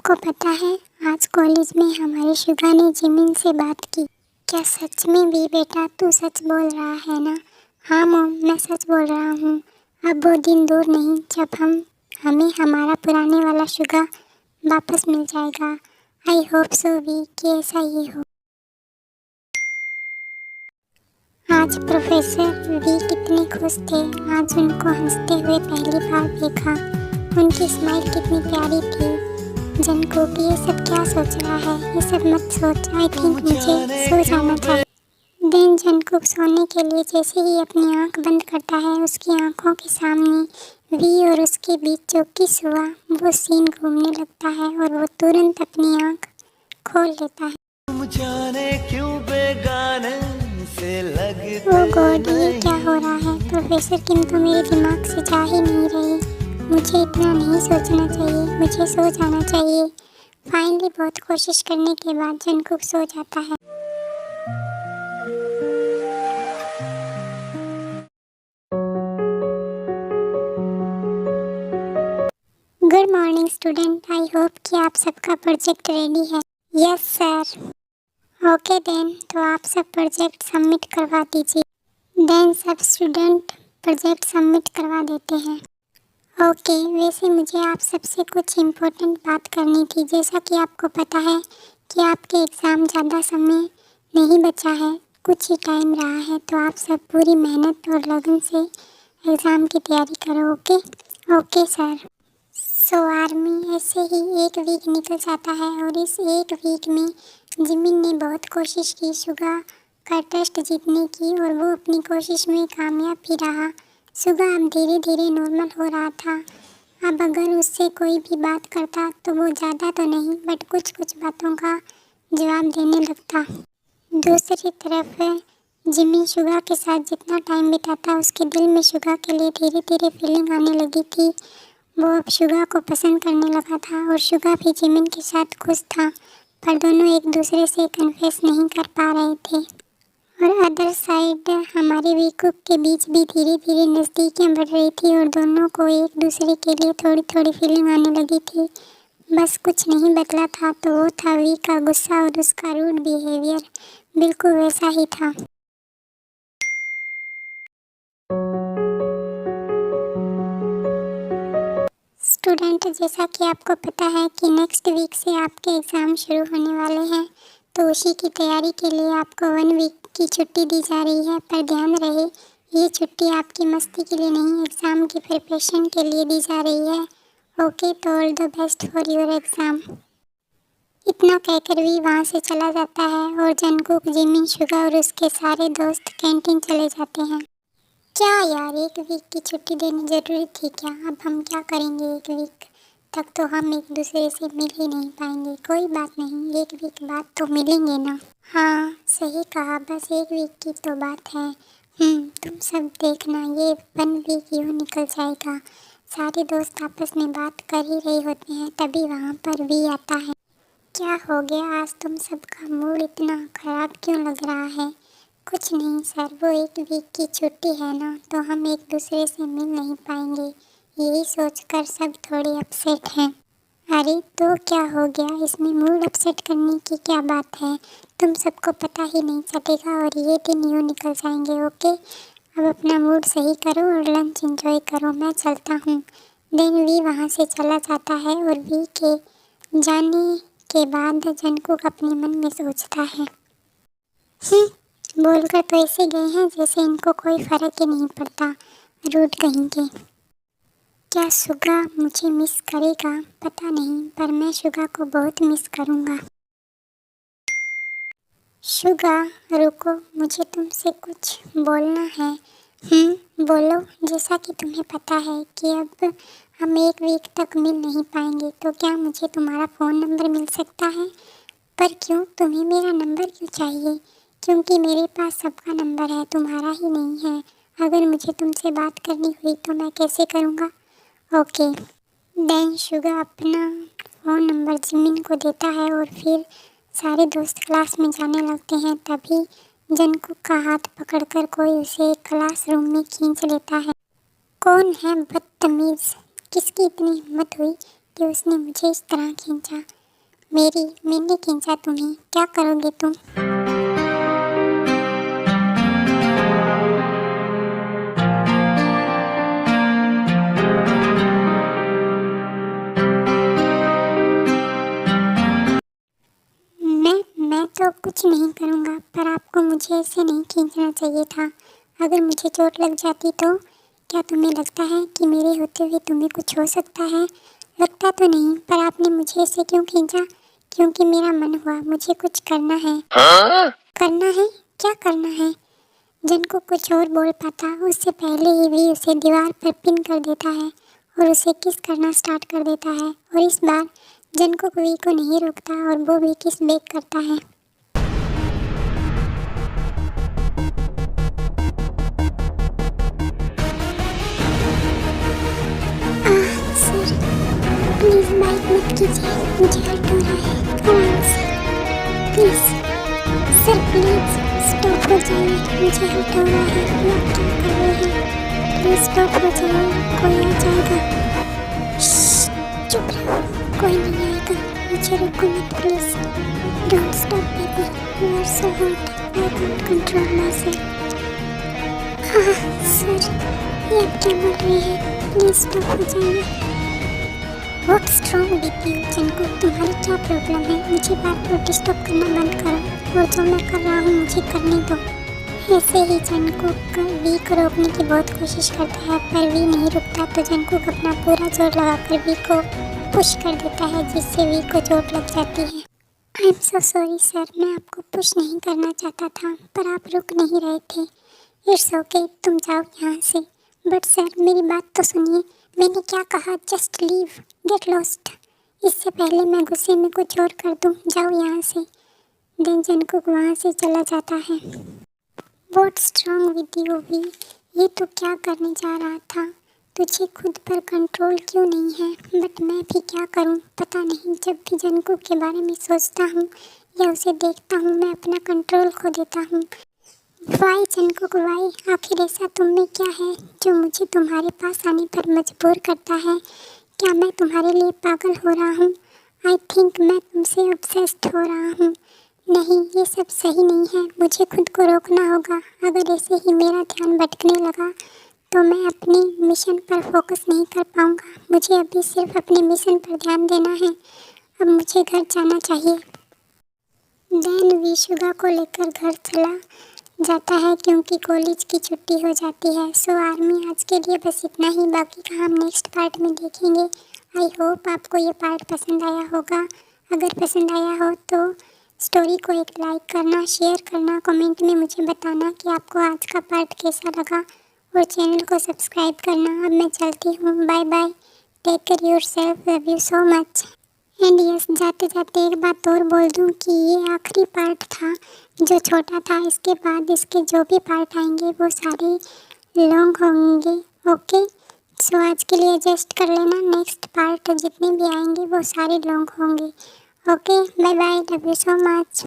आपको पता है आज कॉलेज में हमारी शुगा ने जिमिन से बात की। क्या सच में भी बेटा तू सच बोल रहा है ना? हाँ मॉम, मैं सच बोल रहा हूँ। अब वो दिन दूर नहीं जब हमें हमारा पुराने वाला शुगा वापस मिल जाएगा। आई होप सो भी कि ऐसा ही हो। आज प्रोफेसर वी कितने खुश थे। आज उनको हंसते हुए पहली बार देखा। उनकी स्माइल कितनी प्यारी थी। जंगकुक ये सब क्या सोच रहा है? ये सब मत सोच। आई थिंक मुझे सो जाना चाहिए। देन जंगकुक सोने के लिए जैसे ही अपनी आंख बंद करता है, उसकी आंखों के सामने वी और उसके बीच जो किस हुआ वो सीन घूमने लगता है और वो तुरंत अपनी आंख खोल लेता है। जाने क्यों बेगाने से लगते ओ गॉड, ये क्या हो रहा है? प्रोफेसर किम तो मेरे दिमाग से जा ही नहीं रही। मुझे इतना नहीं सोचना चाहिए, मुझे सो जाना चाहिए। फाइनली बहुत कोशिश करने के बाद जंगकुक सो जाता है। Good morning student, I hope कि आप सबका प्रोजेक्ट रेडी है। Yes sir. ओके देन, तो आप सब प्रोजेक्ट सबमिट करवा दीजिए। देन सब स्टूडेंट प्रोजेक्ट सबमिट करवा देते हैं। ओके, वैसे मुझे आप सबसे कुछ इम्पोर्टेंट बात करनी थी। जैसा कि आपको पता है कि आपके एग्ज़ाम ज़्यादा समय नहीं बचा है, कुछ ही टाइम रहा है, तो आप सब पूरी मेहनत और लगन से एग्ज़ाम की तैयारी करो। Okay okay sir. So army ऐसे ही एक वीक निकल जाता है और इस एक वीक में जिमिन ने बहुत कोशिश की शुगा का टेस्ट जीतने की और वो अपनी कोशिश में कामयाब भी रहा। शुगा अब धीरे धीरे नॉर्मल हो रहा था। अब अगर उससे कोई भी बात करता तो वो ज़्यादा तो नहीं बट कुछ कुछ बातों का जवाब देने लगता। दूसरी तरफ जिमिन शुगा के साथ जितना टाइम बिताता उसके दिल में शुगा के लिए धीरे धीरे फीलिंग आने लगी थी। वो अब शुगा को पसंद करने लगा था और शुगा भी जिमिन के साथ खुश था, पर दोनों एक दूसरे से कन्फेस नहीं कर पा रहे थे। और अदर साइड हमारे वीकुक के बीच भी धीरे धीरे नज़दीकियाँ बढ़ रही थी और दोनों को एक दूसरे के लिए थोड़ी थोड़ी फीलिंग आने लगी थी। बस कुछ नहीं बदला था, तो वो था वी का गुस्सा और उसका रूड बिहेवियर बिल्कुल वैसा ही था। स्टूडेंट, जैसा कि आपको पता है कि नेक्स्ट वीक से आपके एग्ज़ाम शुरू होने वाले हैं, तो उसी की तैयारी के लिए आपको 1 वीक की छुट्टी दी जा रही है। पर ध्यान रहे, ये छुट्टी आपकी मस्ती के लिए नहीं, एग्ज़ाम की प्रिपरेशन के लिए दी जा रही है। ओके, तो all the best for your exam. इतना कहकर भी वहाँ से चला जाता है और जंगकुक, जिमिन, शुगा और उसके सारे दोस्त कैंटीन चले जाते हैं। क्या यार, 1 वीक की छुट्टी देनी ज़रूरी थी क्या? अब हम क्या करेंगे? 1 वीक तक तो हम एक दूसरे से मिल ही नहीं पाएंगे। कोई बात नहीं, 1 वीक बाद तो मिलेंगे ना। हाँ सही कहा, बस 1 वीक की तो बात है। तुम सब देखना, ये 1 वीक यूँ निकल जाएगा। सारे दोस्त आपस में बात कर ही रहे होते हैं, तभी वहाँ पर भी आता है। क्या हो गया, आज तुम सबका मूड इतना ख़राब क्यों लग रहा है? कुछ नहीं सर, वो 1 वीक की छुट्टी है ना, तो हम एक दूसरे से मिल नहीं पाएंगे, यही सोचकर सब थोड़े अपसेट हैं। अरे तो क्या हो गया, इसमें मूड अपसेट करने की क्या बात है? तुम सबको पता ही नहीं चलेगा और ये दिन यूँ निकल जाएंगे। ओके, अब अपना मूड सही करो और लंच एंजॉय करो, मैं चलता हूँ। देन वी वहाँ से चला जाता है और वी के जाने के बाद जंगकुक अपने मन में सोचता है, बोलकर तो ऐसे गए हैं जैसे इनको कोई फ़र्क ही नहीं पड़ता, रूड कहीं के। क्या शुगा मुझे मिस करेगा? पता नहीं, पर मैं शुगा को बहुत मिस करूँगा। शुगा रुको, मुझे तुमसे कुछ बोलना है। बोलो। जैसा कि तुम्हें पता है कि अब हम 1 वीक तक मिल नहीं पाएंगे, तो क्या मुझे तुम्हारा फ़ोन नंबर मिल सकता है? पर क्यों, तुम्हें मेरा नंबर क्यों चाहिए? क्योंकि मेरे पास सबका नंबर है, तुम्हारा ही नहीं है। अगर मुझे तुमसे बात करनी हुई तो मैं कैसे करूँगा? ओके। देन शुगा अपना फ़ोन नंबर जिमिन को देता है और फिर सारे दोस्त क्लास में जाने लगते हैं। तभी जंगकुक का हाथ पकड़कर कोई उसे क्लासरूम में खींच लेता है। कौन है बदतमीज़? किसकी इतनी हिम्मत हुई कि उसने मुझे इस तरह खींचा? मैंने खींचा तुम्हें, क्या करोगे तुम? मैं तो कुछ नहीं करूँगा, पर आपको मुझे ऐसे नहीं खींचना चाहिए था। अगर मुझे चोट लग जाती तो क्या तुम्हें लगता है कि मेरे होते हुए तुम्हें कुछ हो सकता है? लगता तो नहीं, पर आपने मुझे ऐसे क्यों खींचा? क्योंकि मेरा मन हुआ, मुझे कुछ करना है। करना है? क्या करना है? जन को कुछ और बोल पाता उससे पहले ही वी उसे दीवार पर पिन कर देता है और उसे किस करना स्टार्ट कर देता है। और इस बार जन को वी को नहीं रोकता और वो भी किस बैक करता है। सर प्लीज बाइक मत कीजिए, मुझे हर्ट हो रहा है। आराम से प्लीज। सर प्लीज स्टॉप हो जाइए, मुझे हर्ट हो रहा है। आप क्या कर रहे हैं? प्लीज स्टॉप हो जाइए, कोई आ जाएगा। चुप रहो, कोई नहीं आएगा। मुझे रोको मत please. Don't stop baby, you are so hot, I can't control myself. हाँ सर, ये आप क्या बोल रहे हैं? प्लीज स्टॉप हो जाइए। व्हाट्स रॉन्ग विद यू जनको, तुम्हारी क्या प्रॉब्लम है? मुझे बार बार डिस्टर्ब करना बंद करो और जो मैं कर रहा हूँ मुझे करने दो। ऐसे ही जनको वी को रोकने की बहुत कोशिश करता है, पर वी नहीं रुकता तो जनको अपना पूरा जोर लगाकर वी को पुश कर देता है, जिससे वी को चोट लग जाती है। I am so sorry sir, मैं आपको पुश नहीं करना चाहता था, पर आप रुक नहीं रहे थे। इट्स ओके, तुम जाओ यहाँ से। बट सर मेरी बात तो सुनिए, मैंने क्या कहा? Just leave, get lost. इससे पहले मैं गुस्से में कुछ और कर दूँ, जाओ यहाँ से। देन जनको वहाँ से चला जाता है। व्हाट्स रॉन्ग विद यू वी, ये तो क्या करने जा रहा था? तुझे खुद पर कंट्रोल क्यों नहीं है? बट मैं भी क्या करूं? पता नहीं, जब भी जनको के बारे में सोचता हूं या उसे देखता हूं मैं अपना कंट्रोल खो देता हूं। वाई जनको को वाई, आखिर ऐसा तुम में क्या है जो मुझे तुम्हारे पास आने पर मजबूर करता है? क्या मैं तुम्हारे लिए पागल हो रहा हूँ? आई थिंक मैं तुमसे ऑब्सेस्ड हो रहा हूँ। नहीं, ये सब सही नहीं है, मुझे खुद को रोकना होगा। अगर ऐसे ही मेरा ध्यान भटकने लगा तो मैं अपनी मिशन पर फोकस नहीं कर पाऊँगा। मुझे अभी सिर्फ अपने मिशन पर ध्यान देना है। अब मुझे घर जाना चाहिए। देन वी शुगा को लेकर घर चला जाता है क्योंकि कॉलेज की छुट्टी हो जाती है। सो आर्मी आज के लिए बस इतना ही, बाकी का हम नेक्स्ट पार्ट में देखेंगे। आई होप आपको ये पार्ट पसंद आया होगा। अगर पसंद आया हो तो स्टोरी को एक लाइक करना, शेयर करना, कमेंट में मुझे बताना कि आपको आज का पार्ट कैसा लगा और चैनल को सब्सक्राइब करना। अब मैं चलती हूँ, bye bye, take care yourself, love you so much. And yes, जाते जाते एक बात और बोल दूँ कि ये आखिरी पार्ट था जो छोटा था। इसके बाद इसके जो भी पार्ट आएंगे वो सारे लॉन्ग होंगे। ओके, सो आज के लिए एडजस्ट कर लेना, नेक्स्ट पार्ट जितने भी आएंगे वो सारे लॉन्ग होंगे। Okay, bye bye, love you so much.